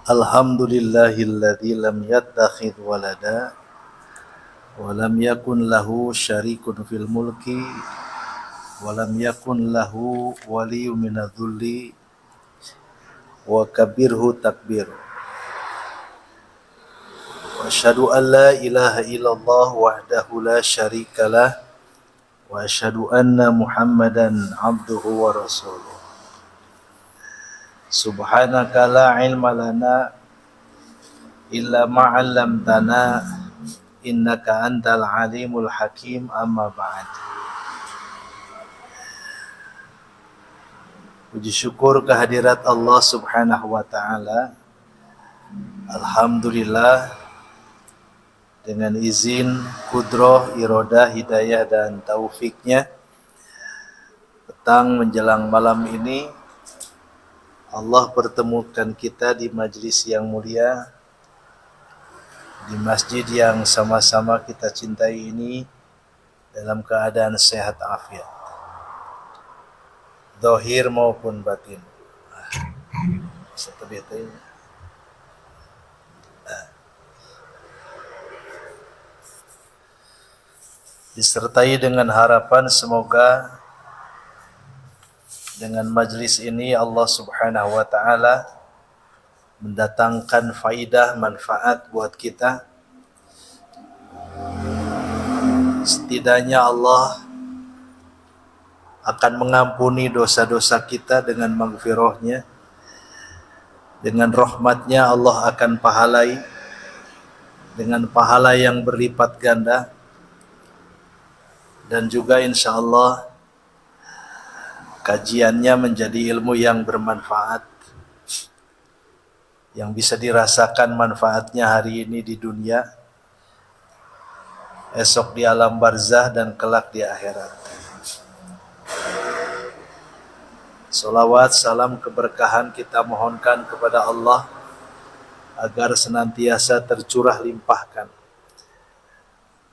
Alhamdulillahilladzi lam yattakhidh walada wa lam yakun lahu syarikun fil mulki wa lam yakun lahu waliyyun minadh-dhulli wa kabbirhu takbir. Wa asyhadu an la ilaha illallah wahdahu la syarikalah wa asyhadu anna Muhammadan abduhu wa rasuluh. Subhanaka la ilma lana illa ma 'allamtana innaka antal alimul hakim, amma ba'd. Puji syukur kehadirat Allah Subhanahu wa taala. Alhamdulillah, dengan izin, kudroh, irodah, hidayah dan taufiknya, petang menjelang malam ini Allah pertemukan kita di majlis yang mulia, di masjid yang sama-sama kita cintai ini, dalam keadaan sehat afiat, zahir maupun batin. Disertai dengan harapan semoga dengan majlis ini Allah Subhanahu wa taala mendatangkan faidah manfaat buat kita. Setidaknya Allah akan mengampuni dosa-dosa kita dengan maghfirahnya. Dengan rahmatnya Allah akan pahalai dengan pahala yang berlipat ganda. Dan juga insya Allah kajiannya menjadi ilmu yang bermanfaat, yang bisa dirasakan manfaatnya hari ini di dunia, esok di alam barzah, dan kelak di akhirat. Salawat, salam, keberkahan kita mohonkan kepada Allah agar senantiasa tercurah limpahkan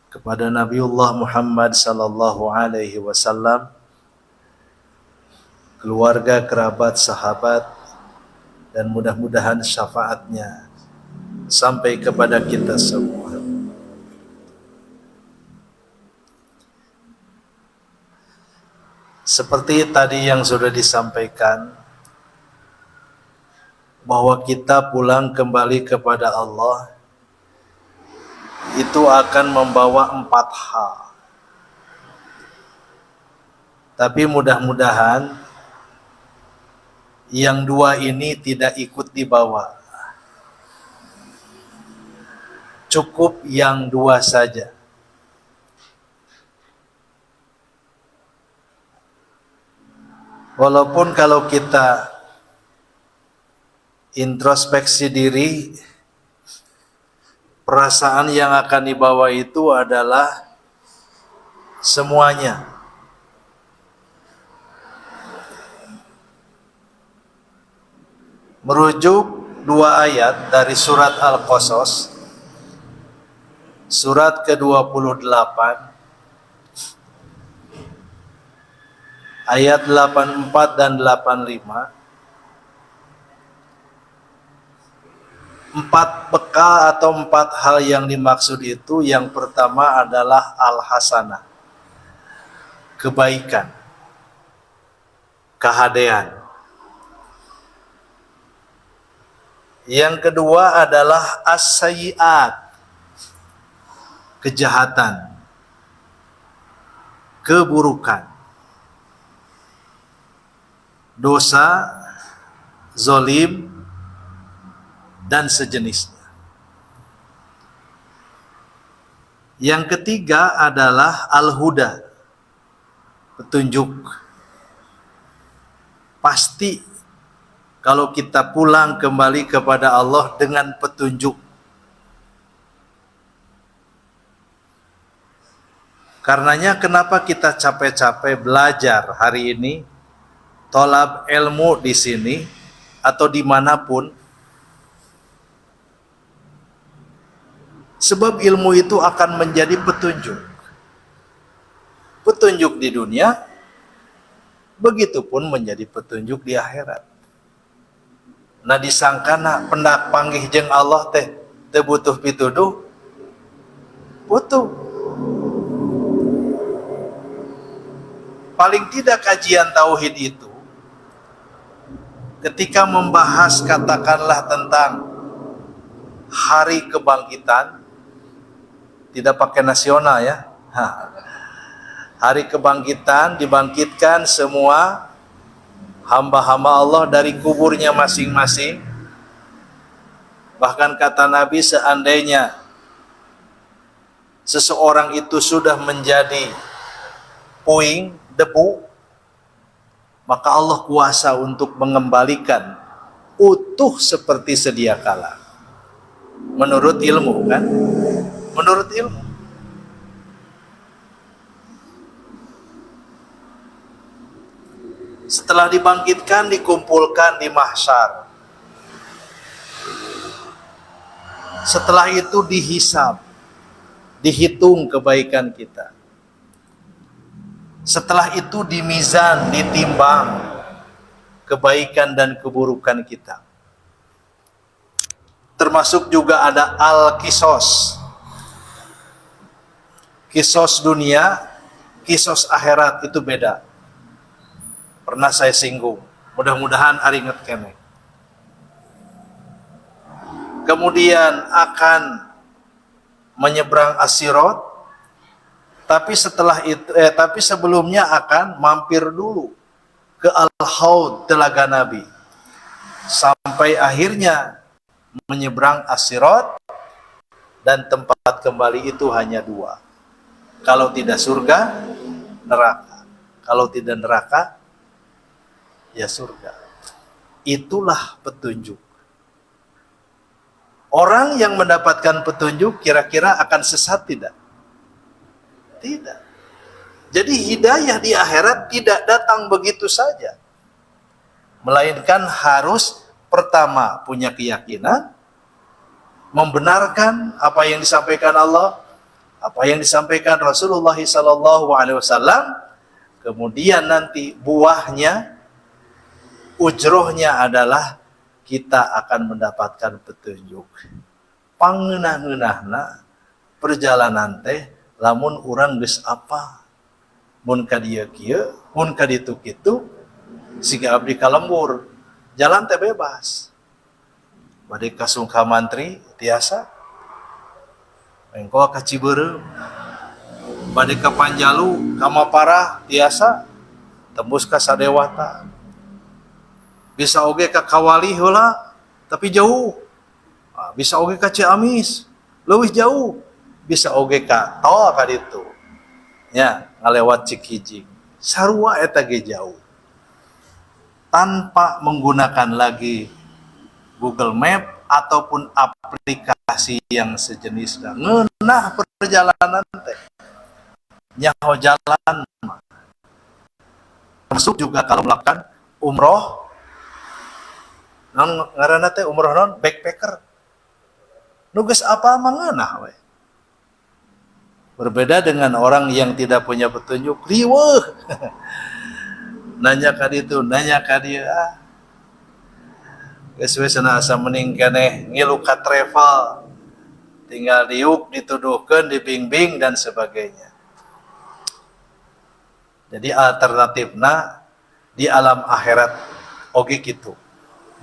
kepada Nabiullah Muhammad sallallahu alaihi wasallam, keluarga, kerabat, sahabat, dan mudah-mudahan syafaatnya sampai kepada kita semua. Seperti tadi yang sudah disampaikan, bahwa kita pulang kembali kepada Allah itu akan membawa 4 hal. Tapi mudah-mudahan yang 2 ini tidak ikut dibawa. Cukup yang 2 saja. Walaupun kalau kita introspeksi diri, perasaan yang akan dibawa itu adalah semuanya. Merujuk 2 ayat dari surat Al-Qasas, surat ke-28, ayat 84 dan 85. 4 bekal atau 4 hal yang dimaksud itu, yang pertama adalah al-hasanah, kebaikan, kehadean. Yang kedua adalah as-sayyi'at, kejahatan, keburukan, dosa, zolim, dan sejenisnya. Yang ketiga adalah al-huda, petunjuk. Pasti kalau kita pulang kembali kepada Allah dengan petunjuk. Karenanya kenapa kita capek-capek belajar hari ini, tolab ilmu di sini atau dimanapun? Sebab ilmu itu akan menjadi petunjuk. Petunjuk di dunia, begitupun menjadi petunjuk di akhirat. Nah disangkana pendak panggih jeung Allah teh teu butuh pituduh, butuh. Paling tidak kajian tauhid itu ketika membahas katakanlah tentang hari kebangkitan, tidak pakai nasional ya. Hari kebangkitan, dibangkitkan semua hamba-hamba Allah dari kuburnya masing-masing. Bahkan kata Nabi, seandainya seseorang itu sudah menjadi puing, debu, maka Allah kuasa untuk mengembalikan utuh seperti sedia kala. Menurut ilmu kan? Menurut ilmu. Setelah dibangkitkan, dikumpulkan di mahsyar. Setelah itu dihisab, dihitung kebaikan kita. Setelah itu dimizan, ditimbang kebaikan dan keburukan kita. Termasuk juga ada al-kisos. Kisos dunia, kisos akhirat itu beda. Pernah saya singgung, mudah-mudahan ari inget kene. Kemudian akan menyeberang as-sirat, tapi sebelumnya akan mampir dulu ke al-haud, telaga Nabi, sampai akhirnya menyeberang as-sirat, dan tempat kembali itu hanya dua. Kalau tidak surga, neraka. Kalau tidak neraka, ya surga. Itulah petunjuk. Orang yang mendapatkan petunjuk kira-kira akan sesat tidak? Tidak. Jadi hidayah di akhirat tidak datang begitu saja. Melainkan harus pertama punya keyakinan, membenarkan apa yang disampaikan Allah, apa yang disampaikan Rasulullah SAW, kemudian nanti buahnya, ujrohnya adalah kita akan mendapatkan petunjuk. Pangeunah-ngeunahna perjalanan teh lamun urang geus apa, mun ka dieu kieu, mun ka ditu kitu, siga abdi kalembur, jalan teh bebas. Bade ka Sungkamantri tiasa, engko ka Ciberem, bade ka Panjalu, ka Mapara tiasa, tembus ka Sadewata. Bisa oge ka Kawali heula, tapi jauh. Bisa oge ka Ciamis, leuwih jauh. Bisa oge ka tol ka ditu. Ya, ngalewat Cikijing. Sarua eta ge jauh. Tanpa menggunakan lagi Google Map ataupun aplikasi yang sejenis. Ngeunah perjalanan teh. Nyaho jalan. Masuk juga kalau melakukan umroh, ngaranna teh umroh non backpacker. Nugas apa manganah we. Berbeda dengan orang yang tidak punya petunjuk, riweuh. Nanya ka ditu, nanya ka dieu. Geus we cenah asa mending keneh ngilu ka travel. Tinggal diuk, dituduhkeun, dibimbing dan sebagainya. Jadi alternatifna di alam akhirat oge kitu.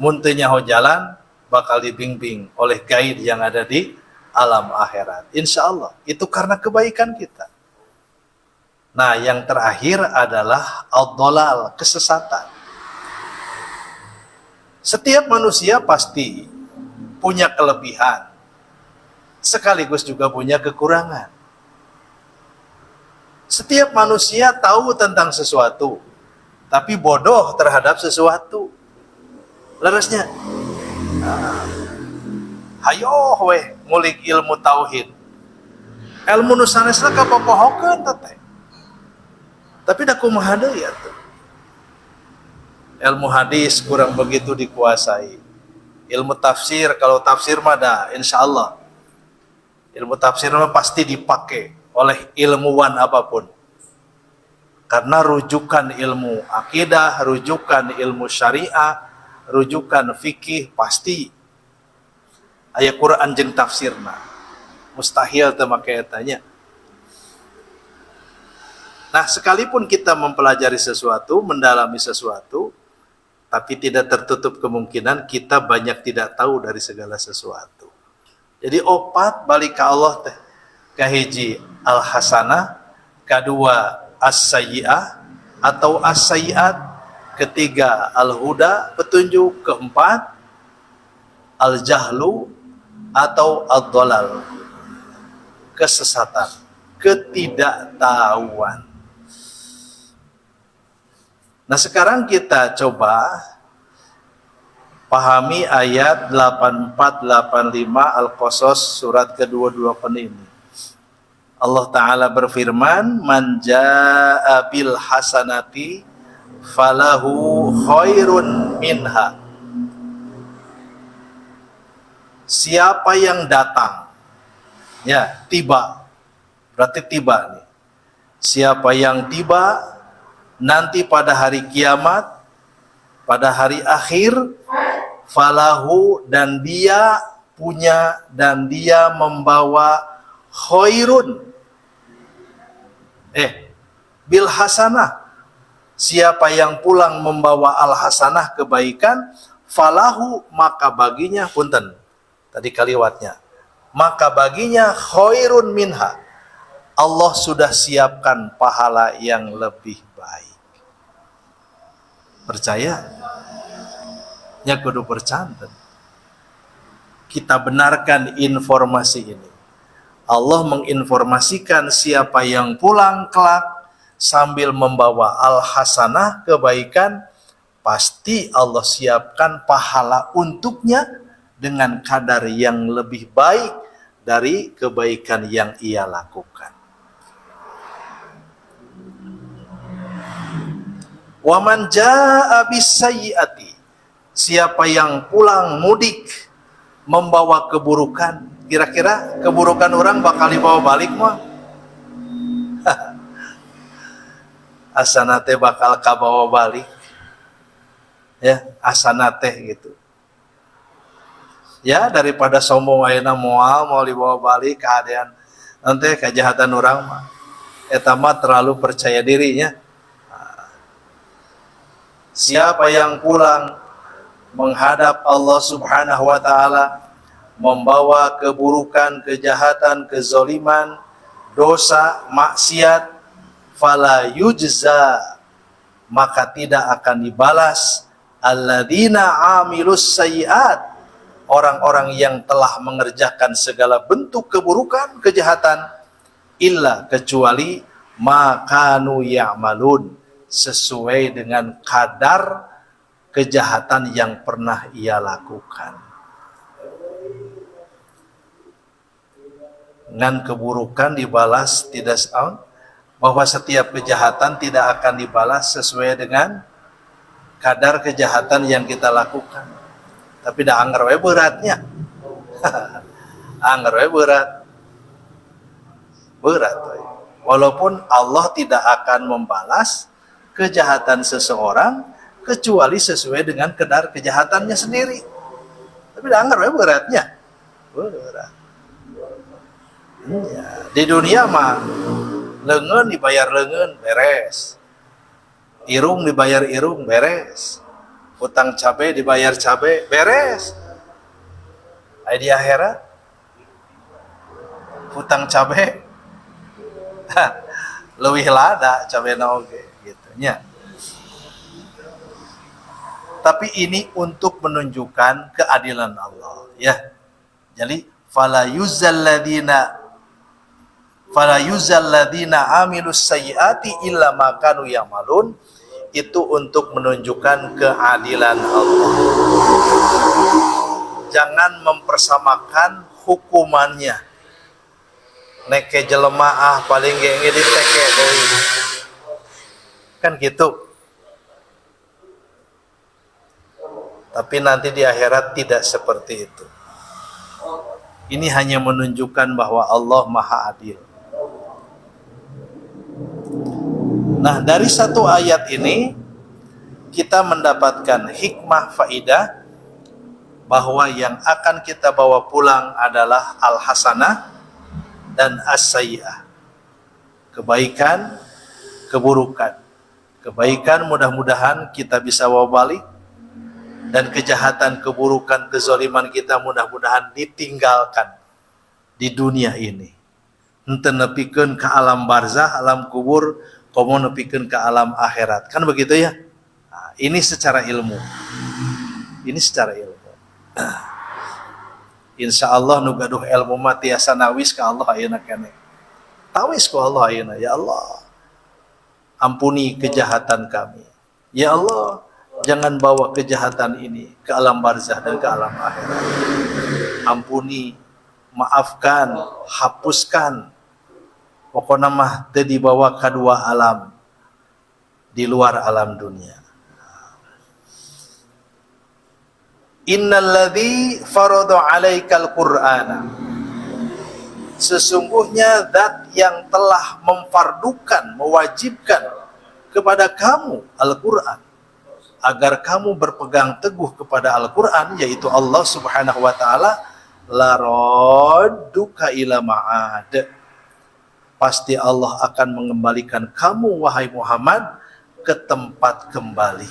Mun teu nyaho jalan bakal dibimbing oleh guide yang ada di alam akhirat. Insya Allah itu karena kebaikan kita. Nah, yang terakhir adalah ad-dhalal, kesesatan. Setiap manusia pasti punya kelebihan, sekaligus juga punya kekurangan. Setiap manusia tahu tentang sesuatu, tapi bodoh terhadap sesuatu. Leresnya, hayo weh ngulik ilmu tauhid. Ilmu nu sanesna kapopohokeun teh. Tapi da kumaha deui atuh. Ilmu hadis kurang begitu dikuasai. Ilmu tafsir, kalau tafsir mah da insyaallah. Ilmu tafsir mah pasti dipakai oleh ilmuwan apapun. Karena rujukan ilmu akidah, rujukan ilmu syariah, rujukan fikih pasti aya Quran jeung tafsirna. Mustahil teu make eta nya. Nah, sekalipun kita mempelajari sesuatu, mendalami sesuatu, tapi tidak tertutup kemungkinan kita banyak tidak tahu dari segala sesuatu. Jadi opat balik ke Allah teh kahiji al-hasanah, kedua as-sayyi'ah atau as-sayyi'at, ketiga al-huda, petunjuk, keempat al-jahlu atau ad-dhalal, kesesatan, ketidaktahuan. Nah, sekarang kita coba pahami ayat 84-85 Al-Qasas surat ke-28 ini. Allah Ta'ala berfirman, man jaa'a bil hasanati falahu khairun minha. Siapa yang datang, ya, tiba, berarti tiba nih. Siapa yang tiba nanti pada hari kiamat, pada hari akhir, falahu, dan dia punya dan dia membawa khairun, bil hasanah, siapa yang pulang membawa al hasanah, kebaikan, falahu, maka baginya, punten tadi kaliwatnya, maka baginya khairun minha, Allah sudah siapkan pahala yang lebih baik. Percaya? Ya kudu percanten. Kita benarkan informasi ini. Allah menginformasikan siapa yang pulang kelak sambil membawa al-hasanah, kebaikan, pasti Allah siapkan pahala untuknya dengan kadar yang lebih baik dari kebaikan yang ia lakukan. Wa man jaa'a bis-sayyi'ati, siapa yang pulang mudik membawa keburukan, kira-kira keburukan orang bakal dibawa balik mah? Asanate bakal kabawa balik. Ya, asanate gitu. Ya, daripada sombong ayeuna moal mau dibawa balik keadaan nanti kejahatan orang mah. Eta mah terlalu percaya dirinya. Siapa yang pulang menghadap Allah Subhanahu wa Ta'ala membawa keburukan, kejahatan, kezaliman, dosa, maksiat, fala yujza, maka tidak akan dibalas alladzina amilus sayyiat, orang-orang yang telah mengerjakan segala bentuk keburukan, kejahatan, illa, kecuali makanu ya'malun, sesuai dengan kadar kejahatan yang pernah ia lakukan. Dengan keburukan dibalas tidak sound, bahwa setiap kejahatan tidak akan dibalas sesuai dengan kadar kejahatan yang kita lakukan. Tapi dah anggar we beratnya. Anggar we berat. Berat. Walaupun Allah tidak akan membalas kejahatan seseorang kecuali sesuai dengan kadar kejahatannya sendiri. Tapi dah anggar we beratnya. Berat. Ya, di dunia mah leungeun dibayar leungeun beres. Irung dibayar irung beres. Hutang cabe dibayar cabe beres. Ai di akhirat hutang cabe leuwih lada cabena oge gitu nya. Tapi ini untuk menunjukkan keadilan Allah ya. Jadi fala yuzalladzina amilus sayyiati illa ma kanu ya'malun, itu untuk menunjukkan keadilan Allah. Jangan mempersamakan hukumannya. Neke jelema paling ge diteke deui. Kan gitu. Tapi nanti di akhirat tidak seperti itu. Ini hanya menunjukkan bahwa Allah Maha Adil. Nah, dari satu ayat ini kita mendapatkan hikmah faidah bahwa yang akan kita bawa pulang adalah al-hasanah dan as-sayyi'ah. Kebaikan, keburukan. Kebaikan mudah-mudahan kita bisa bawa balik, dan kejahatan, keburukan, kezaliman kita mudah-mudahan ditinggalkan di dunia ini. Ente nepikeun ke alam barzah, alam kubur, komo nepikeun ke alam akhirat. Kan begitu ya? Nah, ini secara ilmu. Ini secara ilmu. Insya Allah nu gaduh ilmu mah tiasa nawis ka Allah ayeuna keneh. Tawis ku Allah ayeuna, ya Allah, ampuni kejahatan kami. Ya Allah, jangan bawa kejahatan ini ke alam barzah dan ke alam akhirat. Ampuni, maafkan, hapuskan. Pokoknya mah teu dibawa ke dua alam, di luar alam dunia. Innalladzi farada 'alaikal Qur'ana. Sesungguhnya zat yang telah memfardukan, mewajibkan kepada kamu Al-Qur'an, agar kamu berpegang teguh kepada Al-Quran, yaitu Allah subhanahu wa ta'ala, la radduka ila ma'ad. Pasti Allah akan mengembalikan kamu, wahai Muhammad, ke tempat kembali.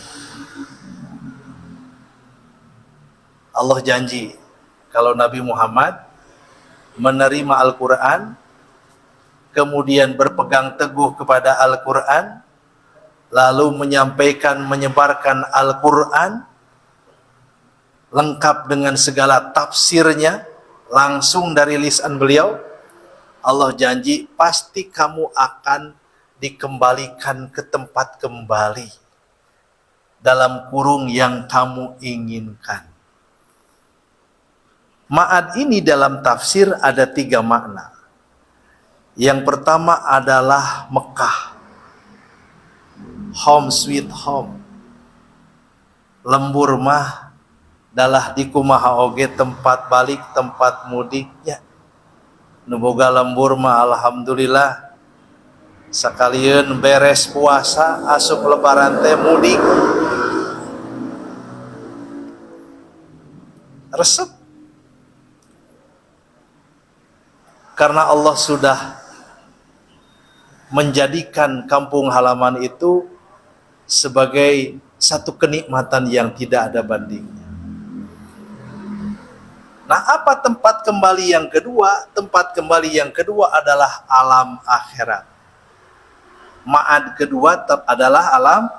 Allah janji, kalau Nabi Muhammad menerima Al-Quran, kemudian berpegang teguh kepada Al-Quran, lalu menyampaikan, menyebarkan Al-Quran lengkap dengan segala tafsirnya langsung dari lisan beliau, Allah janji pasti kamu akan dikembalikan ke tempat kembali dalam kurung yang kamu inginkan. Ma'ad ini dalam tafsir ada 3 makna. Yang pertama adalah Mekah, home sweet home. Lembur mah dalah di kumaha oge tempat balik, tempat mudiknya. Nu boga lembur mah alhamdulillah sakalian beres puasa asup lebaran teh mudik. Resep. Karena Allah sudah menjadikan kampung halaman itu sebagai satu kenikmatan yang tidak ada bandingnya. Nah, apa tempat kembali yang kedua? Tempat kembali yang kedua adalah alam akhirat. Ma'ad kedua adalah alam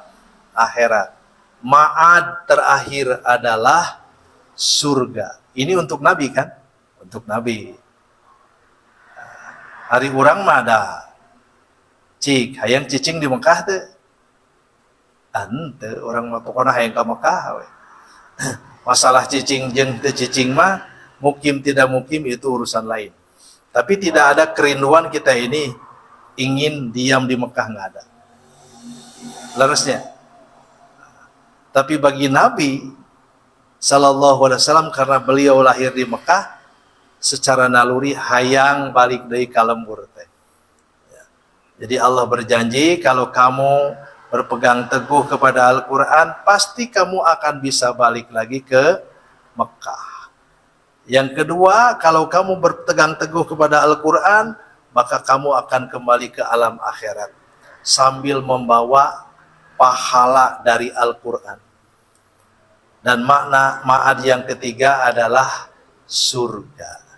akhirat. Ma'ad terakhir adalah surga. Ini untuk Nabi kan? Untuk Nabi. Hari urang mah ada cik hayang cicing di Mekah teh. Ante orang mah pokona hayang ka Mekah we. Masalah cicing jeung teu cicing mah mukim tidak mukim itu urusan lain. Tapi tidak ada kerinduan kita ini ingin diam di Mekah, nggak ada. Larasnya. Tapi bagi Nabi sallallahu alaihi wasallam, karena beliau lahir di Mekah, secara naluri hayang balik dari kalembur teh. Jadi Allah berjanji kalau kamu berpegang teguh kepada Al-Quran, pasti kamu akan bisa balik lagi ke Mekah. Yang kedua, kalau kamu berpegang teguh kepada Al-Quran, maka kamu akan kembali ke alam akhirat sambil membawa pahala dari Al-Quran. Dan makna ma'ad yang ketiga adalah surga.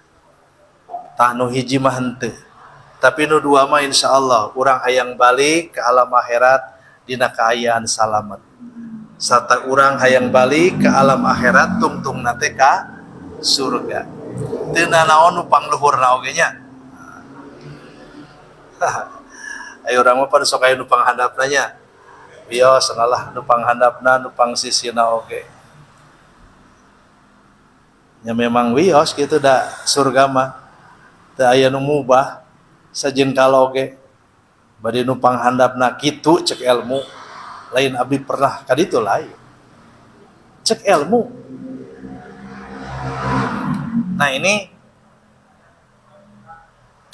Tak nu hiji mah henteu, tapi nu dua mah insyaallah urang hayang balik ke alam akhirat dina kaayaan salamet. Sarta urang hayang balik ke alam akhirat tungtung nate ka surga. Teu naon nu pangluhurna oge nya. Ayo urang mah pada sok aya nu panghandapna nya. Bios nalah nu panghandapna, nu pangsisina oge. Ya memang wios gitu da surga mah. Teu aya nu mubah sajengkal oge. Bade nu panghandapna kitu cek ilmu. Lain abdi pernah ka ditu lain. Cek ilmu. Nah, ini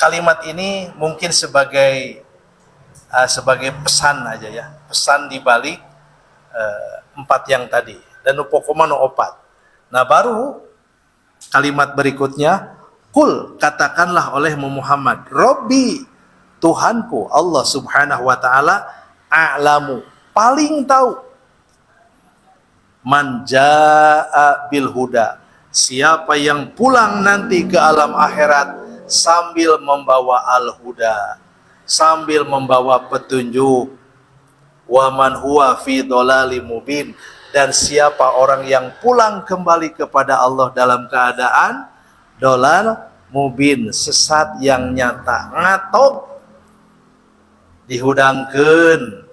kalimat ini mungkin sebagai pesan aja ya. Pesan di balik empat yang tadi dan pokoknya no opat. Nah baru kalimat berikutnya, kul, katakanlah oleh Muhammad, Robbi, Tuhanku Allah subhanahu wa ta'ala, a'lamu, paling tahu, man ja'a bil huda, siapa yang pulang nanti ke alam akhirat sambil membawa al-huda, sambil membawa petunjuk, wa man huwa fi dhalalim mubin, dan siapa orang yang pulang kembali kepada Allah dalam keadaan dolal mubin, sesat yang nyata, ngatok, dihudangkeun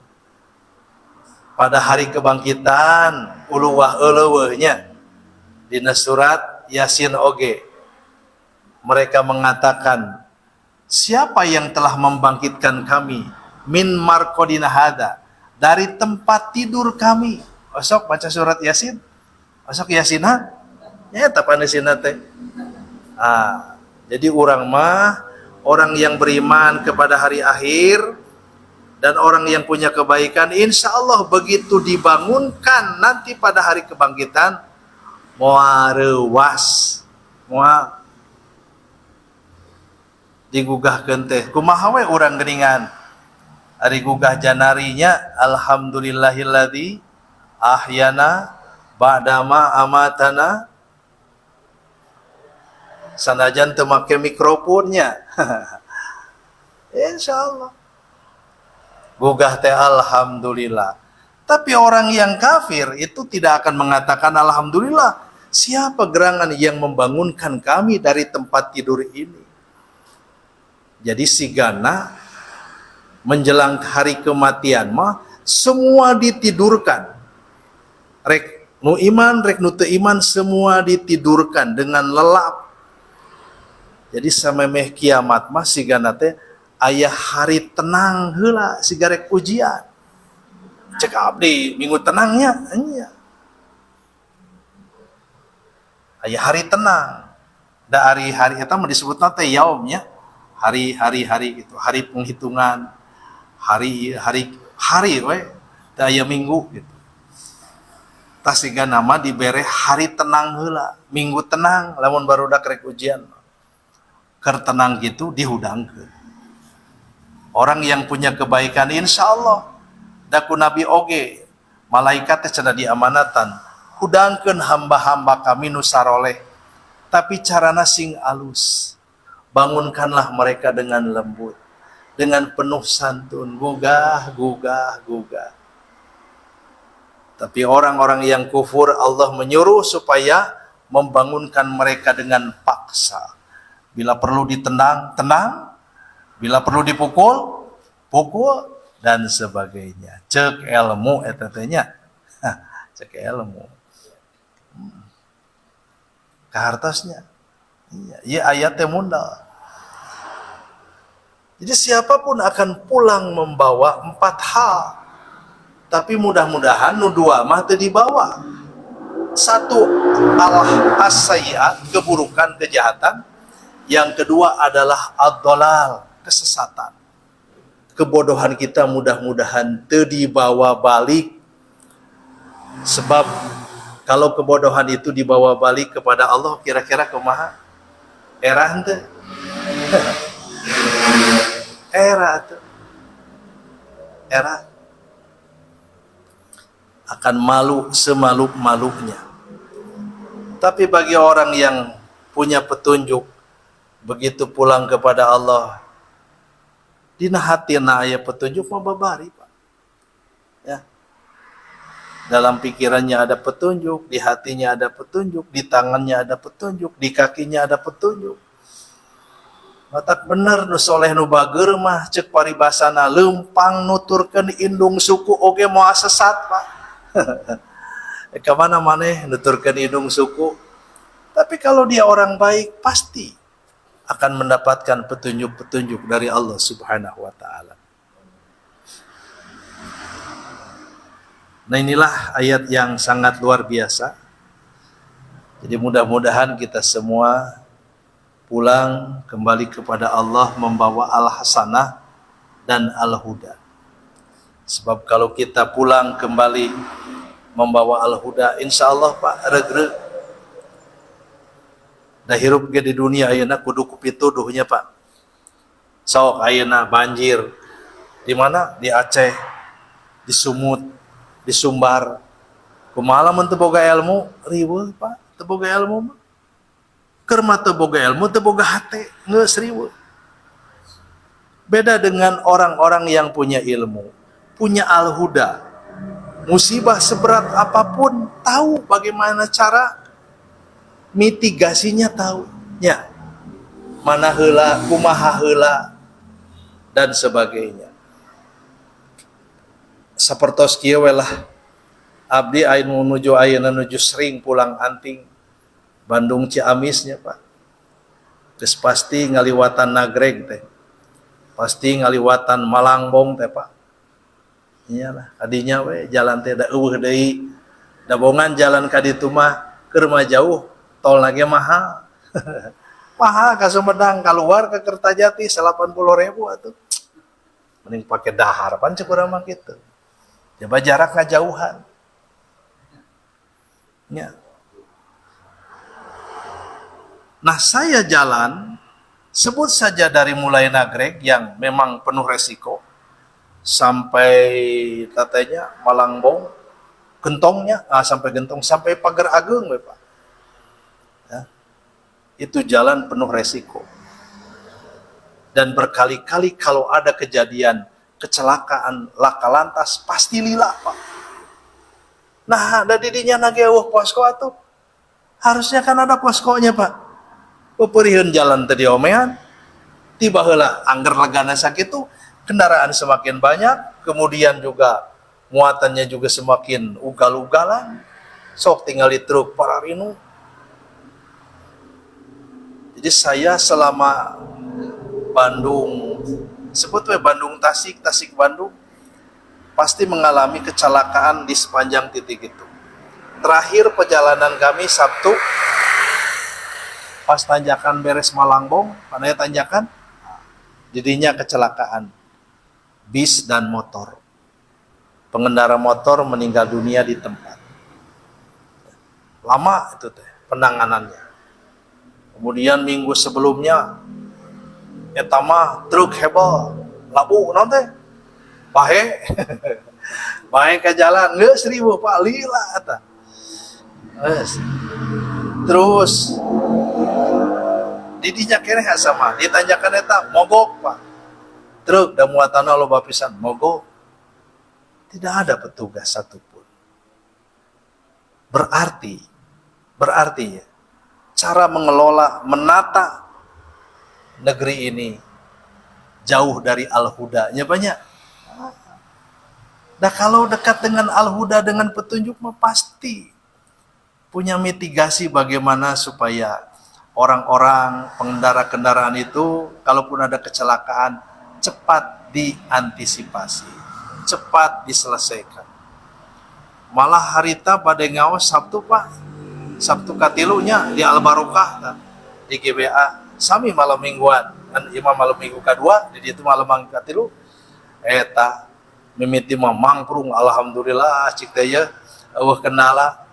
pada hari kebangkitan uluwah eleuweuhnya. Dina surat Yasin oge mereka mengatakan, siapa yang telah membangkitkan kami min marqadina hada, dari tempat tidur kami. Osok baca surat Yasin, osok Yasin ha ya tapaneusina teh. Jadi orang mah, orang yang beriman kepada hari akhir dan orang yang punya kebaikan, insya Allah begitu dibangunkan nanti pada hari kebangkitan, moal reuwas, moal digugahkeun teh. Kumaha we urang geuningan ari gugah janarinya, alhamdulillahilladzi ahyana ba'dama amatana, sanajan teu make mikrofonnya. Insyaallah gugah teh alhamdulillah. Tapi orang yang kafir itu tidak akan mengatakan alhamdulillah, siapa gerangan yang membangunkan kami dari tempat tidur ini. Jadi sigana menjelang hari kematian mah semua ditidurkan, rek nu iman rek nu teu iman semua ditidurkan dengan lelap. Jadi samemeh kiamat mah sigana teh aya hari tenang heula siga rek ujian. Cek abdi minggu tenangnya anya. Aya hari tenang. Da hari-hari eta mah disebutna teh yaumnya. Hari-hari gitu, hari penghitungan. Hari we teh aya minggu gitu. Tah siga nama dibere hari tenang heula, minggu tenang lamun barudak rek ujian. Keur tenang gitu dihudangkeun. Orang yang punya kebaikan insya Allah daku Nabi oge malaikat teh cenah diamanatan hudangkeun hamba-hamba kami nu saroleh, tapi carana sing alus. Bangunkanlah mereka dengan lembut, dengan penuh santun, gugah. Tapi orang-orang yang kufur Allah menyuruh supaya membangunkan mereka dengan paksa. Bila perlu ditendang, tenang. Bila perlu dipukul, pukul, dan sebagainya. Cek ilmu eta teh nya. Cek ilmu. Kahartosnya. Iya ayatnya mundal. Jadi siapapun akan pulang membawa 4 hal. Tapi mudah-mudahan nu dua mah teu dibawa. 1 as-sayyi'at, keburukan, kejahatan. Yang kedua adalah ad-dhalal, kesesatan. Kebodohan kita mudah-mudahan teu dibawa balik. Sebab kalau kebodohan itu dibawa balik kepada Allah, kira-kira kumaha? Era henteu. Era akan malu semalu-malunya. Tapi bagi orang yang punya petunjuk, begitu pulang kepada Allah, dina hatina aya petunjuk mah babari, Pak. Ya. Dalam pikirannya ada petunjuk, di hatinya ada petunjuk, di tangannya ada petunjuk, di kakinya ada petunjuk. Matak bener nu soleh nu bageur mah cek paribasana leumpang nuturkeun indung suku oge moal sesat, Pak. Ka mana maneh nuturkeun indung suku. Tapi kalau dia orang baik pasti akan mendapatkan petunjuk-petunjuk dari Allah Subhanahu wa taala. Nah, inilah ayat yang sangat luar biasa. Jadi mudah-mudahan kita semua pulang kembali kepada Allah membawa al-hasanah dan al-huda. Sebab kalau kita pulang kembali membawa al-huda, insyaallah Pak regreg dah hirup ge di dunia ayeuna kudu ku pituduhnya Pak. Sok ayeuna banjir di mana? Di Aceh, di Sumut, di Sumbar. Kumaha lamun teu boga ilmu riweuh Pak, teu boga ilmu mah. Keur mah teu boga ilmu, teu boga hate, geus riweuh. Beda dengan orang-orang yang punya ilmu, punya al-huda. Musibah seberat apapun tahu bagaimana cara mitigasinya, tahu nya mana heula, kumaha heula dan sebagainya. Sapertos kieu we lah abdi anu nuju ayeuna nuju sering pulang anting Bandung Ciamisnya Pak. Geus pasti ngaliwatan Nagreg teh. Pasti ngaliwatan Malangbong teh Pak. Iyalah, kadinya we jalan teh da eueuh deui. Da bongan jalan ka ditu mah keur mah jauh, tol lagi mahal. Mahal ka Sumedang keluar ke Kertajati 80.000 atuh. Mending pake dahar pan cek urang mah kitu. Coba jarak ngajauhan. Ya. Nah, saya jalan sebut saja dari mulai Nagreg yang memang penuh resiko sampai katanya Malangbong, Gentongnya, sampai Gentong, sampai Pagar Ageng, Pak. Ya. Itu jalan penuh resiko. Dan berkali-kali kalau ada kejadian kecelakaan laka lantas pasti lila Pak. Nah, ada didinya nage posko atuh. Harusnya kan ada poskonya Pak. Peperiheun jalan tadi omehan. Tiba heula angger legana sakitu, kendaraan semakin banyak, kemudian juga muatannya juga semakin ugal-ugalan. Sok tinggal di truk pararinu. Jadi saya selama Bandung, sebut we Bandung Tasik, Tasik Bandung, pasti mengalami kecelakaan di sepanjang titik itu. Terakhir perjalanan kami Sabtu, pas tanjakan beres Malangbong, panaya tanjakan, jadinya kecelakaan bis dan motor. Pengendara motor meninggal dunia di tempat. Lama itu teh penanganannya. Kemudian minggu sebelumnya, etama truk hebel, labu nanti, bahe, bahe ke jalan, nggak 1000 Pak, lila ata. Terus didinya kene sama, ditanjakan eta mogok Pak. Truk dan muatanna loba pisan mogok. Tidak ada petugas satupun. Berarti ya, cara mengelola, menata negeri ini jauh dari al-hudanya banyak. Nah kalau dekat dengan al-huda, dengan petunjuk mah pasti punya mitigasi bagaimana supaya orang-orang pengendara kendaraan itu kalaupun ada kecelakaan cepat diantisipasi, cepat diselesaikan. Malah harita pada ngawas Sabtu Pak, Sabtu katilunya di Al-Barokah di GBA sami malam mingguan kan imam malam minggu kedua di itu malam minggu katilu eta mimiti mah mangprung alhamdulillah cik teh ya eueuh kenala.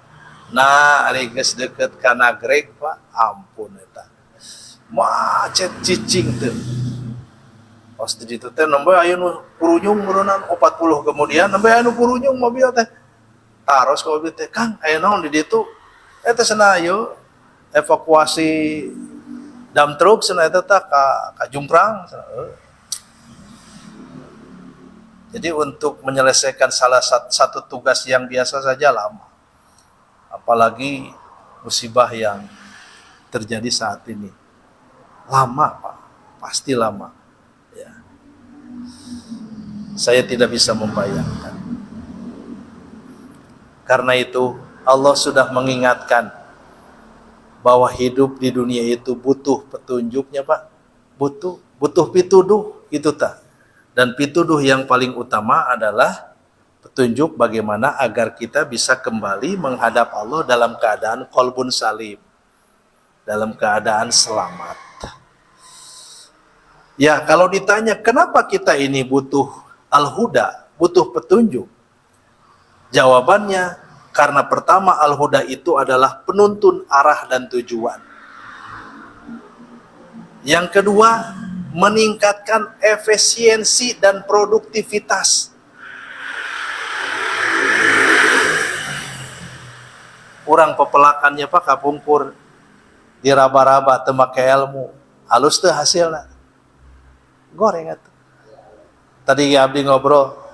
Nah ari geus deukeut ka Nagreg Pak, ampun eta macet cicing teh. Pas di ditu teh nembe aya nu purunyung murunan 40 kemudian nembe aya nu purunyung mobil teh taros ka mobil teh Kang aya naon di ditu eta cenah ayo evakuasi dam truk cenah eta teh ka Jumprang. Jadi untuk menyelesaikan salah satu tugas yang biasa saja lama. Apalagi musibah yang terjadi saat ini. Lama Pak, pasti lama. Ya. Saya tidak bisa membayangkan. Karena itu Allah sudah mengingatkan bahwa hidup di dunia itu butuh petunjuknya Pak. Butuh pituduh itu tak. Dan pituduh yang paling utama adalah petunjuk bagaimana agar kita bisa kembali menghadap Allah dalam keadaan qalbun salim, dalam keadaan selamat. Ya, kalau ditanya kenapa kita ini butuh al-huda, butuh petunjuk, jawabannya Karena pertama Al-Huda itu adalah penuntun arah dan tujuan. Yang kedua, meningkatkan efisiensi dan produktivitas. Kurang pepelakannya Pak kapungkur diraba-raba teu make ilmu, halus teu hasilna. Goreng atuh. Tadi abdi ngobrol.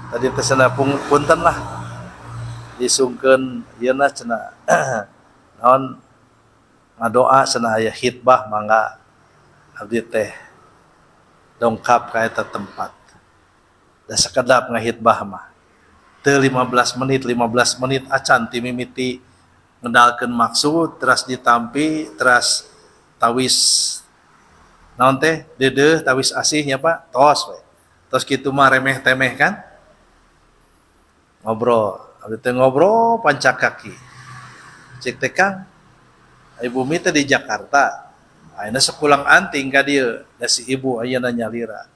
Tadi teh cenah punten lah. Disungkeun ieu na cenah naon ngadoa cenah aya hitbah mangga abdi teh dongkap ka eta tempat. Da sakedap ngahitbah mah. Teu 15 menit acan ti mimiti ngedalkeun maksud teras ditampi teras tawis naon teh deudeuh tawis asihnya Pak tos we. Tos kitu mah remeh temeh kan ngobrol abdi teh ngobrol pancak kaki cek teh Kang ibu mi teh di Jakarta ayeuna sakulang anting ka dieu da si ibu ayeuna nyalira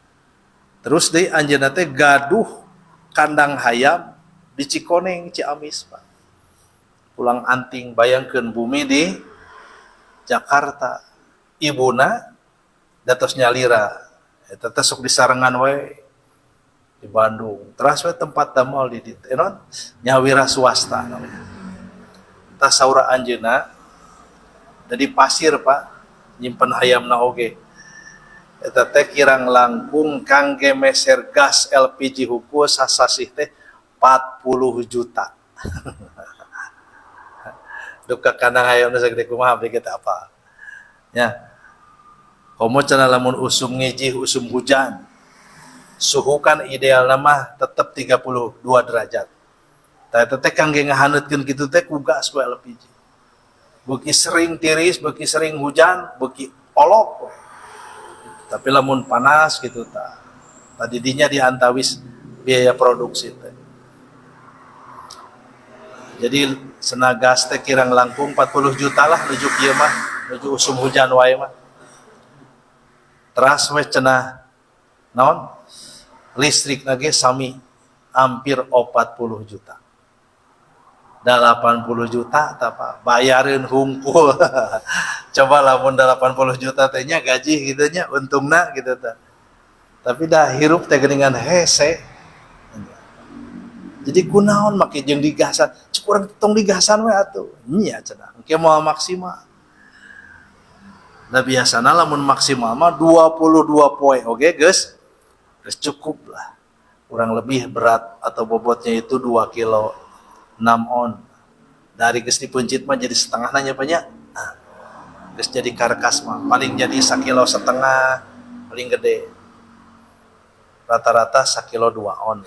terus deui anjeunna teh gaduh kandang hayam di Cikoneng Ciamis Pak pulang anting bayangkeun bumi di Jakarta ibuna datos nyalira eta teh sok disarengan we di Bandung teras we tempat damel di dieu non nyawira swasta namanya tah saura anjeunna da di pasir Pak nyimpen hayamna oge eta teh kirang langkung kangge meser gas LPG hukum sasasih teh 40 juta. Duka kandang hayamna sagede kumaha abdi kita apa. Ya. Komo cenah lamun usum ngijih usum hujan. Suhu kan ideal mah tetep 32 derajat. Tah eta teh kangge ngahaneutkeun kitu teh ku gas we LPG. Beuki sering tiris, beuki sering hujan, beuki olok. Tapi lamun panas gitu tah. Tadi dinya diantawis biaya produksi teh. Jadi senagas teh kirang langkung 40 juta lah nuju kieu mah, nuju usum hujan wae mah. Teras we cenah naon? Listrik lagi sami hampir 40 juta. Da 80 juta tah Pak, bayareun hungkul. Coba lamun da 80 juta teh nya gaji kitu nya untungna gitu tah. Tapi dah hirup teh geuningan hese. Jadi kunaon make jeung digasan, cuk urang tong digasan we atuh. Nya cenah, engke moal maksimal. Da biasana lamun maksimal mah 22 poe oge geus cukup lah. Kurang lebih berat atau bobotnya itu 2 kilo 6 on. Dari geus dipencit mah jadi setengah nanya banyak. Nah, geus jadi karkas mah paling jadi 1,5 kilo paling gede. Rata-rata 1 kilo 2 on.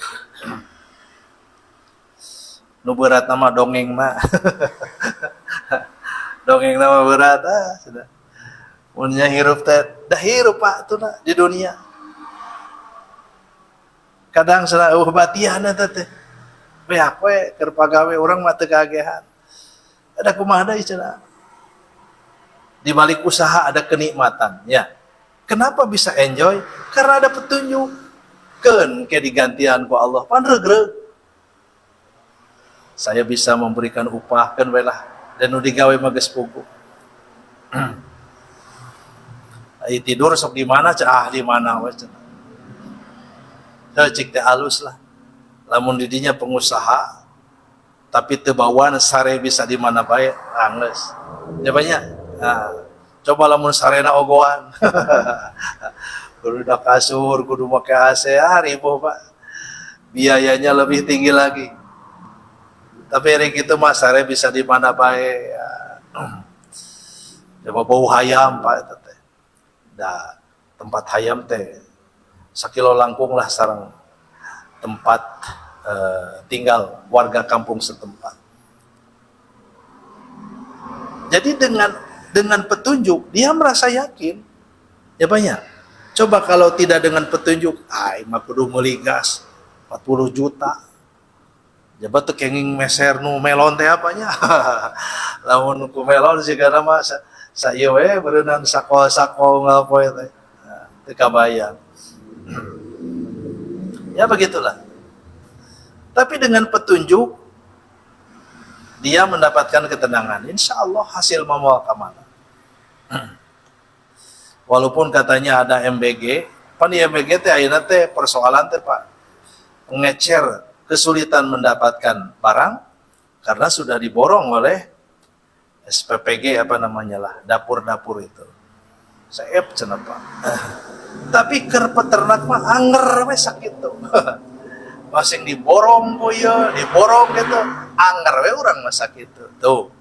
Nu berat nama dongeng mah. Dongeng nama berat sudah. Munnya hirup teh, dah hirup Pak tuh di dunia. Kadang sana batian eta teh. Beak we keur pagawe urang mah teu kagehan. Ada kumaha deui cenah. Di balik usaha ada kenikmatan, ya. Kenapa bisa enjoy? Karena ada petunjuk. Keun ke digantian ku Allah pan regreg. Saya bisa memberikan upah kan we lah dan nu digawe mah geus puguh. Ai tidur sok di mana di mana we cenah. Teu cik teh alus lah. Lamun di dinya pengusaha tapi teu bawaan sare bisa di mana bae anggeus. Ya banyak. Nah, coba lamun sarena ogoan. Kudu da kasur, kudu make AC, ribu Pak. Biayanya lebih tinggi lagi. Tapi hari itu mas sare bisa di mana bae ya. Coba bau hayam Pak eta teh. Da tempat hayam teh 1 kilo langkung lah sareng tempat tinggal warga kampung setempat. Jadi dengan petunjuk dia merasa yakin. Ya banyak. Coba kalau tidak dengan petunjuk, mah kudu meuli gas 40 juta. Jabat teu kenging meser nu melon teh apanya. Lamun ku melon sigana mah saeu we beureunan sakol-sakol ngapoe teh. Teu kabayang. Ya begitulah. Tapi dengan petunjuk dia mendapatkan ketenangan. Insya Allah hasil mamual kamana. Walaupun katanya ada MBG, pan MBG teh ayeuna teh persoalan teh Pak, pengecer kesulitan mendapatkan barang karena sudah diborong oleh SPPG apa namanya lah, dapur-dapur itu. Saep cenah Pak. Tapi keur peternak mah anger we sakit tuh. Masing diborong ku ya, diborong gitu. Anger we urang mah sakit tuh.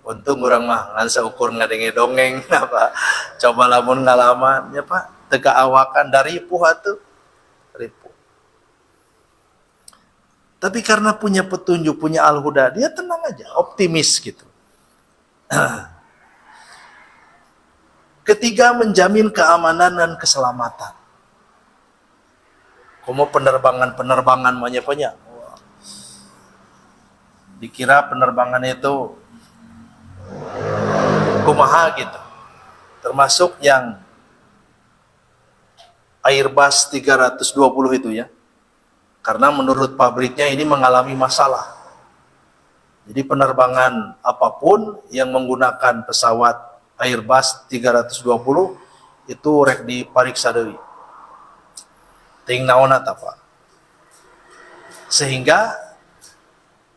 Untung urang mah ngan saukur ngadenge dongeng apa. Coba lamun ngalaman ya Pak, teu kaawakan dari ripuh atuh. Ripuh. Tapi karena punya petunjuk, punya al-huda, dia tenang aja, optimis gitu. Ketiga, menjamin keamanan dan keselamatan. Komo penerbangan banyak. Dikira penerbangan itu kumaha gitu. Termasuk yang Airbus 320 itu ya. Karena menurut pabriknya ini mengalami masalah. Jadi penerbangan apapun yang menggunakan pesawat Airbus 320 itu rek dipariksa deui. Ting naon eta Pak. Sehingga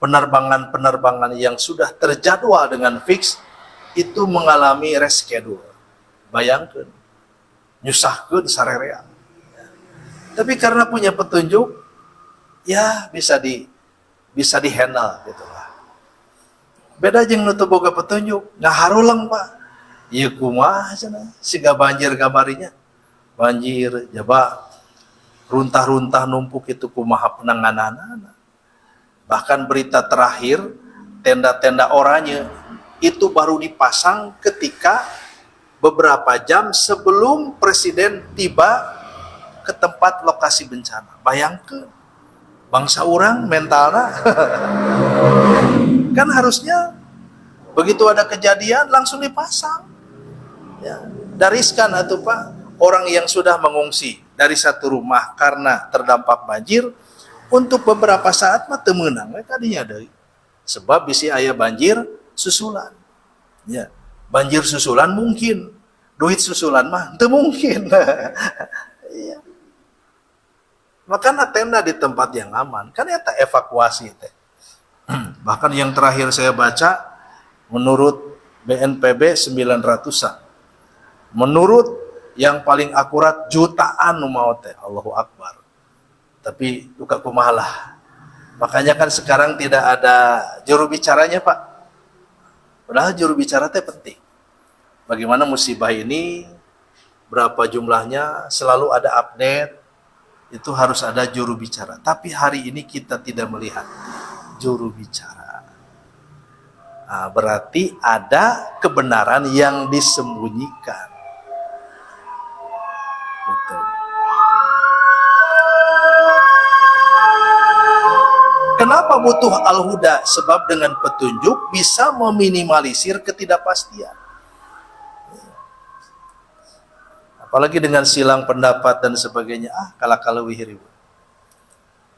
penerbangan-penerbangan yang sudah terjadwal dengan fix itu mengalami reschedule. Bayangkeun. Nyusahkeun sarerea. Tapi karena punya petunjuk ya bisa di handle gitu lah. Beda jeung nu teu boga petunjuk, ngaharulang Pak. Ieu kumaha cenah? Siga banjir gamarinya. Banjir jaba runtah-runtah numpuk itu kumaha penangananana. Bahkan berita terakhir tenda-tenda oranye itu baru dipasang ketika beberapa jam sebelum presiden tiba ke tempat lokasi bencana. Bayangkeun bangsa orang mentalnya kan harusnya begitu ada kejadian langsung dipasang ya. Dariskan atuh Pak, orang yang sudah mengungsi dari satu rumah karena terdampak banjir untuk beberapa saat mah teu meunang we kadinya deui sebab bisi aya banjir susulan ya. Banjir susulan mungkin, duit susulan mah teu mungkin. Ya. Makanya tenda di tempat yang aman, kan eta evakuasi teh. Bahkan yang terakhir saya baca, menurut BNPB 900-an. Menurut yang paling akurat jutaan mau teh, Allahu Akbar. Tapi duka kumaha. Makanya kan sekarang tidak ada juru bicaranya Pak. Padahal juru bicara teh penting. Bagaimana musibah ini, berapa jumlahnya, selalu ada update. Itu harus ada juru bicara. Tapi hari ini kita tidak melihat juru bicara. Nah, berarti ada kebenaran yang disembunyikan. Betul. Kenapa butuh al-huda? Sebab dengan petunjuk bisa meminimalisir ketidakpastian. Apalagi dengan silang pendapat dan sebagainya, kalak-kaleuwih riweuh.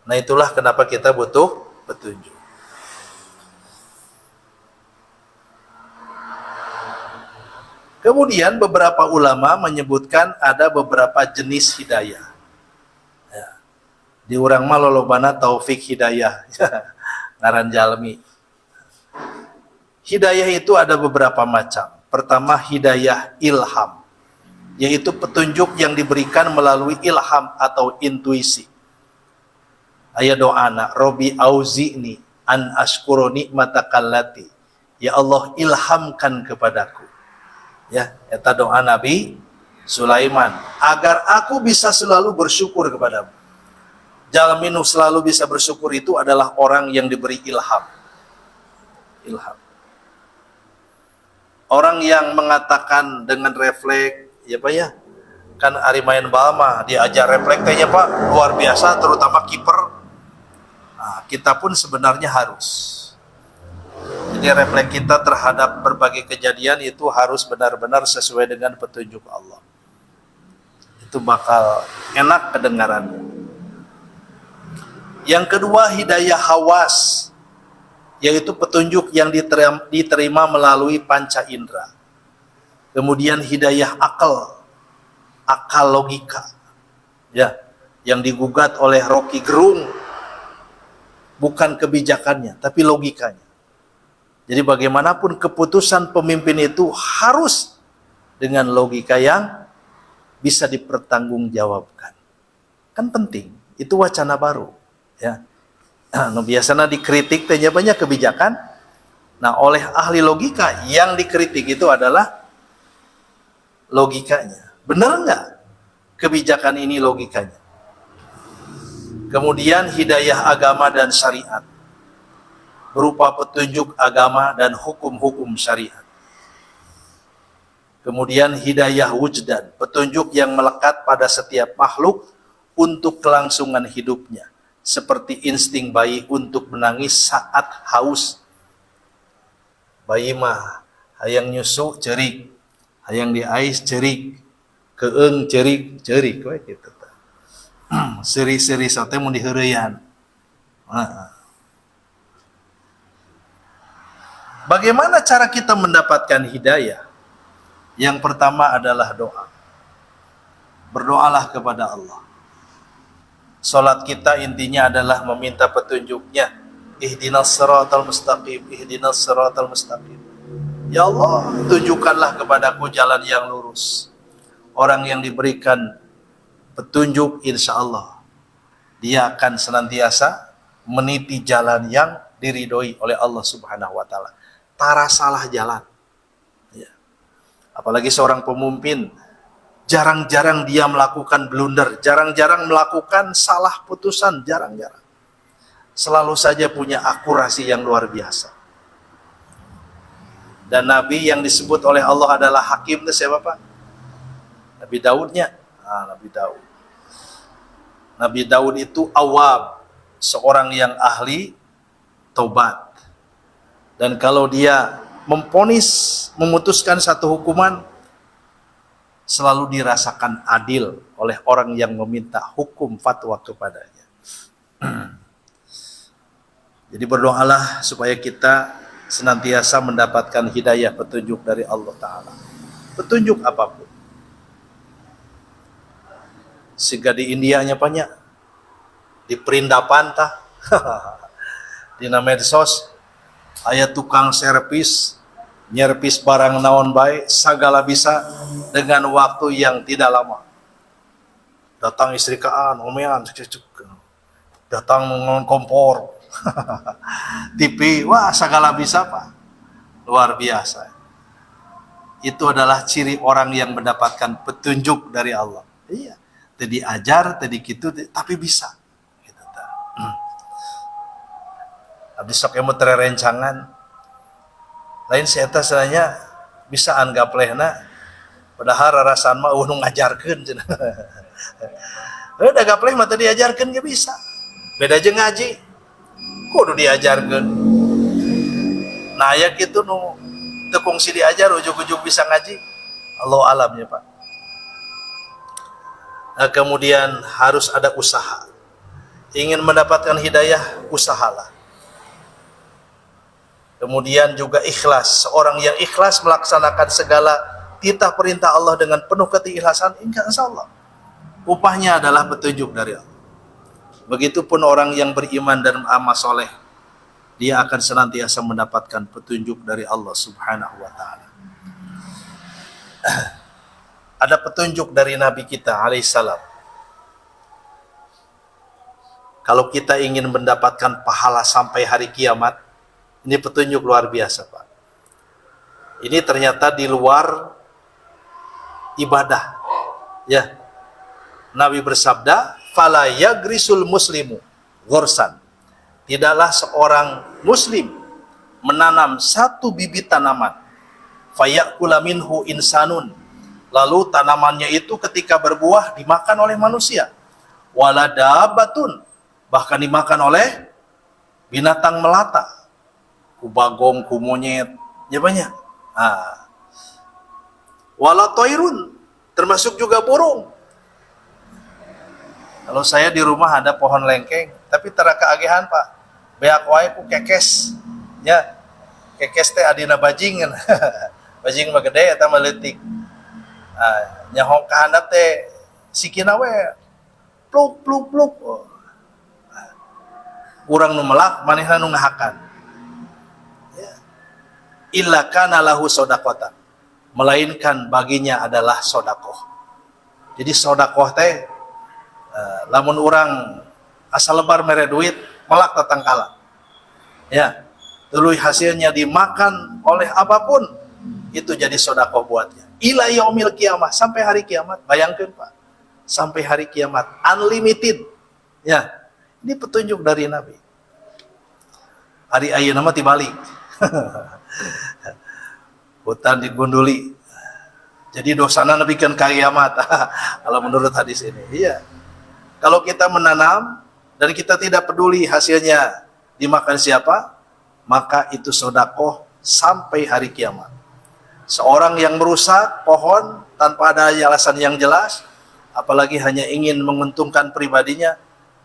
Nah itulah kenapa kita butuh petunjuk. Kemudian beberapa ulama menyebutkan ada beberapa jenis hidayah. Ya. Di urang mah lolobana taufik hidayah. Ngaran jalmi. Hidayah itu ada beberapa macam. Pertama hidayah ilham, yaitu petunjuk yang diberikan melalui ilham atau intuisi. Aya doana, Robi auzi'ni an ashkuru nikmatakallati. Ya Allah, ilhamkan kepadaku. Ya, eta doa Nabi Sulaiman, agar aku bisa selalu bersyukur kepadamu. Jalmi nu selalu bisa bersyukur itu adalah orang yang diberi ilham. Ilham. Orang yang mengatakan dengan refleks, ya Pak ya, kan ari main bal mah diajar refleksnya Pak luar biasa, terutama kiper. Nah, kita pun sebenarnya harus. Jadi refleks kita terhadap berbagai kejadian itu harus benar-benar sesuai dengan petunjuk Allah. Itu bakal enak kedengarannya. Yang kedua, hidayah hawas, yaitu petunjuk yang diterima melalui panca indera. Kemudian hidayah akal, akal logika, ya, yang digugat oleh Rocky Gerung, bukan kebijakannya, tapi logikanya. Jadi bagaimanapun keputusan pemimpin itu harus dengan logika yang bisa dipertanggungjawabkan. Kan penting, itu wacana baru, ya. Nah, biasanya dikritik tanya banyak kebijakan. Nah, oleh ahli logika yang dikritik itu adalah logikanya. Benar nggak kebijakan ini logikanya? Kemudian hidayah agama dan syariat, berupa petunjuk agama dan hukum-hukum syariat. Kemudian hidayah wujdan, petunjuk yang melekat pada setiap makhluk untuk kelangsungan hidupnya, seperti insting bayi untuk menangis saat haus. Bayi mah hayang nyusu cerik, hayang diais cerik, keeng cerik we gitu. Seri-seri sote mun diheureyan. Bagaimana cara kita mendapatkan hidayah? Yang pertama adalah doa. Berdoalah kepada Allah. Salat kita intinya adalah meminta petunjuknya. Ihdinas siratal mustaqim, ihdinas siratal mustaqim. Ya Allah, tunjukkanlah kepadaku jalan yang lurus. Orang yang diberikan petunjuk, insya Allah dia akan senantiasa meniti jalan yang diridhoi oleh Allah Subhanahu wa Ta'ala. Tara salah jalan, ya. Apalagi seorang pemimpin, jarang-jarang dia melakukan blunder, jarang-jarang melakukan salah putusan, jarang-jarang. Selalu saja punya akurasi yang luar biasa. Dan Nabi yang disebut oleh Allah adalah hakim, itu siapa Pak? Nabi Daudnya. Nabi Daud. Nabi Daud itu awab, seorang yang ahli taubat. Dan kalau dia memutuskan satu hukuman, selalu dirasakan adil oleh orang yang meminta hukum fatwa kepadanya. Jadi berdoalah supaya kita senantiasa mendapatkan hidayah petunjuk dari Allah Ta'ala. Petunjuk apapun. Sehingga di Indianya banyak, di perindapan tah, di medsos, aya tukang servis, nyervis barang naon bae, sagala bisa dengan waktu yang tidak lama. Datang istri kaan, omean, datang ngon kompor, TV, wah sagala bisa Pak, luar biasa. Itu adalah ciri orang yang mendapatkan petunjuk dari Allah. Iya. Tadi ajar, tadi gitu, tapi bisa. Gitu, Abdi sok emu terencangan. Lain saya sebenarnya bisa anggap lehna. Padahal rarasan mah nu ngajarkeun cenah. Udah gapleh mah tadi diajarkeun ge bisa. Beda jeung ngaji. Kudu diajarkeun. Nah, aya kitu nu teu kongsi diajar ujug-ujug bisa ngaji. Allahu alam ya, Pak. Nah, kemudian harus ada usaha. Ingin mendapatkan hidayah, usahalah. Kemudian juga ikhlas. Seorang yang ikhlas melaksanakan segala titah perintah Allah dengan penuh keikhlasan, insya Allah upahnya adalah petunjuk dari Allah. Begitupun orang yang beriman dan beramal soleh, dia akan senantiasa mendapatkan petunjuk dari Allah Subhanahu wa Ta'ala. Ada petunjuk dari Nabi kita alaihissalam. Kalau kita ingin mendapatkan pahala sampai hari kiamat, ini petunjuk luar biasa Pak. Ini ternyata di luar ibadah. Ya, Nabi bersabda, "Fala yagrisul muslimu ghorsan." Tidaklah seorang muslim menanam satu bibit tanaman, fayakula minhu insanun, lalu tanamannya itu ketika berbuah dimakan oleh manusia, wala dabatun, bahkan dimakan oleh binatang melata, ku bagong, ku monyet, ya banyak. Wala toirun, termasuk juga burung. Kalau saya di rumah ada pohon lengkeng, tapi tara keagehan Pak. Beak wae ku kekes. Ya, kekes teh adina bajing kan. Bajing mah gede eta mah leutik. Nyahong ka handap teh sikina we pluk pluk pluk. Urang nu melak manehna nu ngahakan. Ya. Illa kana lahu shadaqatan. Melainkan baginya adalah sodakoh. Jadi sodakoh teh lamun orang asal lebar mere duit melak tatangkala. Ya, tuluy hasilnya dimakan oleh apapun itu jadi sodakoh buatnya. Ila yaumil kiamah, sampai hari kiamat. Bayangkan Pak, sampai hari kiamat unlimited. Ya, ini petunjuk dari Nabi. Hari ayeuna mah tibalik. Hutan digunduli. Jadi dosana nebikeun ka kiamat. Kalau menurut hadis ini. Iya. Kalau kita menanam dan kita tidak peduli hasilnya dimakan siapa, maka itu sedekah sampai hari kiamat. Seorang yang merusak pohon tanpa ada alasan yang jelas, apalagi hanya ingin menguntungkan pribadinya,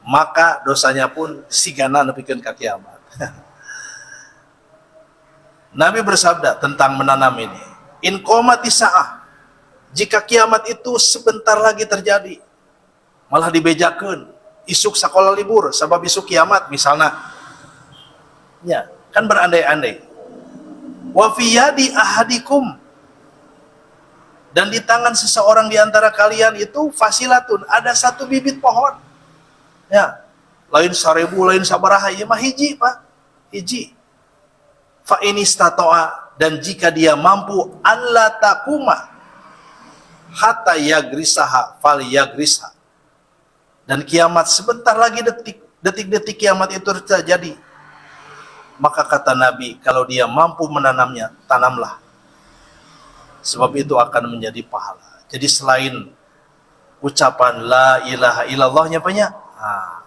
maka dosanya pun sigana nepikeun ka kiamat. Nabi bersabda tentang menanam ini, in qomati sa'ah, jika kiamat itu sebentar lagi terjadi, malah dibejakeun, isuk sakola libur, sabab isuk kiamat misalnya, ya kan berandai-andai. Wa fi yadi ahadikum, dan di tangan seseorang di antara kalian itu fasilatun, ada satu bibit pohon, ya, lain 1000, lain sabaraha, ya mah hiji Pak, hiji. Fa inistata'a, dan jika dia mampu alla taquma hatta yagrisaha fal yagrisha, dan kiamat sebentar lagi, detik-detik kiamat itu terjadi, maka kata Nabi, kalau dia mampu menanamnya, tanamlah, sebab itu akan menjadi pahala. Jadi selain ucapan la ilaha illallahnya banyak,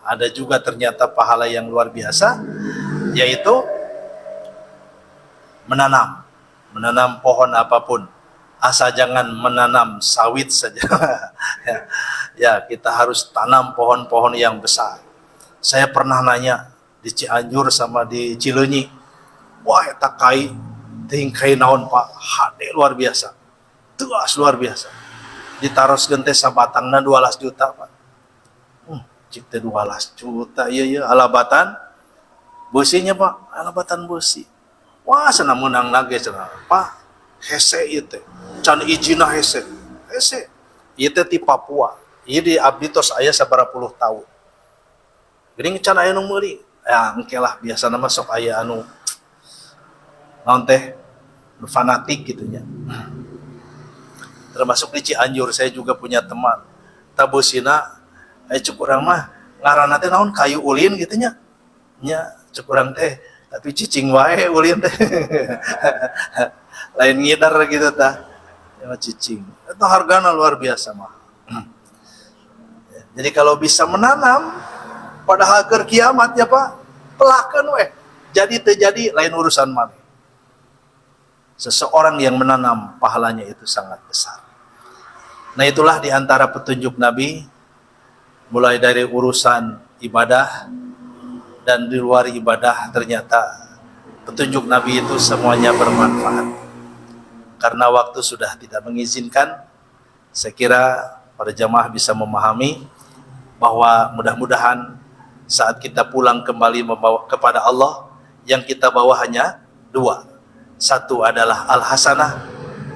ada juga ternyata pahala yang luar biasa, yaitu menanam pohon apapun, asal jangan menanam sawit saja. Ya, kita harus tanam pohon-pohon yang besar. Saya pernah nanya di Cianjur sama di Cileunyi, wah eta kai teuing kai naon Pak, hade luar biasa, tuas luar biasa, ditaroskeun teh sabatangna 12 juta Pak. Cik teh 12 juta, iya alabatan beusinya Pak, alabatan beusi. Wah, sana menang lagi sana. Pak, hese itu, can ijina hese. Itu di Papua. Ini di abdi tos aya sabaraha puluh tahun. Geuning can aya nu meuli. Ya, engke lah biasa nama sok aya anu naon teh fanatik gitu nya. Termasuk di Cianjur saya juga punya teman. Tabosina cuk urang mah ngaranna teh naon kayu ulin gitu nya. Nya cuk urang teh tapi cicing wae ulin teh. Lain ngidar gitu tah. Ya cicing. Itu hargana luar biasa mah. Jadi kalau bisa menanam padahal keur kiamat ya Pak, pelakeun we. Jadi terjadi lain urusan mah. Seseorang yang menanam pahalanya itu sangat besar. Nah, itulah di antara petunjuk Nabi, mulai dari urusan ibadah dan di luar ibadah, ternyata petunjuk Nabi itu semuanya bermanfaat. Karena waktu sudah tidak mengizinkan, saya kira para jamaah bisa memahami bahwa mudah-mudahan saat kita pulang kembali membawa kepada Allah, yang kita bawa hanya dua. Satu adalah al-hasanah,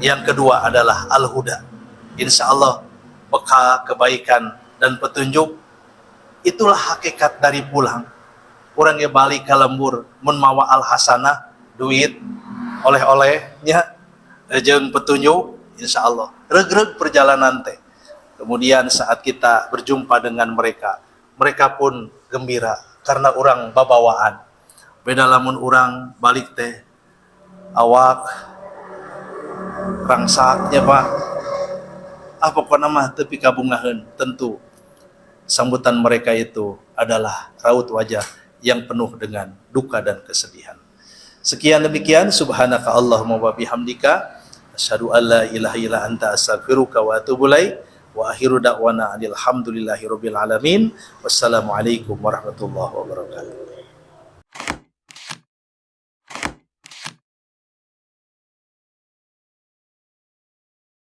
yang kedua adalah al-huda. Insya Allah bekal kebaikan dan petunjuk, itulah hakikat dari pulang. Orangnya balik ke lembur mun mawa al-hasanah, duit, oleh-olehnya, jeung petunjuk, insya Allah regreg perjalanan teh. Kemudian saat kita berjumpa dengan mereka, mereka pun gembira karena orang babawaan. Beda lamun orang balik teh awak rangsaknya Pak, pokoknya mah teu pikabungaheun. Tentu sambutan mereka itu adalah raut wajah yang penuh dengan duka dan kesedihan. Sekian demikian, subhanaka Allahumma wa bihamdika, asyhadu an la ilaha illa anta astaghfiruka wa atubu ilaik. Wa akhiru da'wana alhamdulillahi rabbil alamin. Wassalamualaikum warahmatullahi wabarakatuh.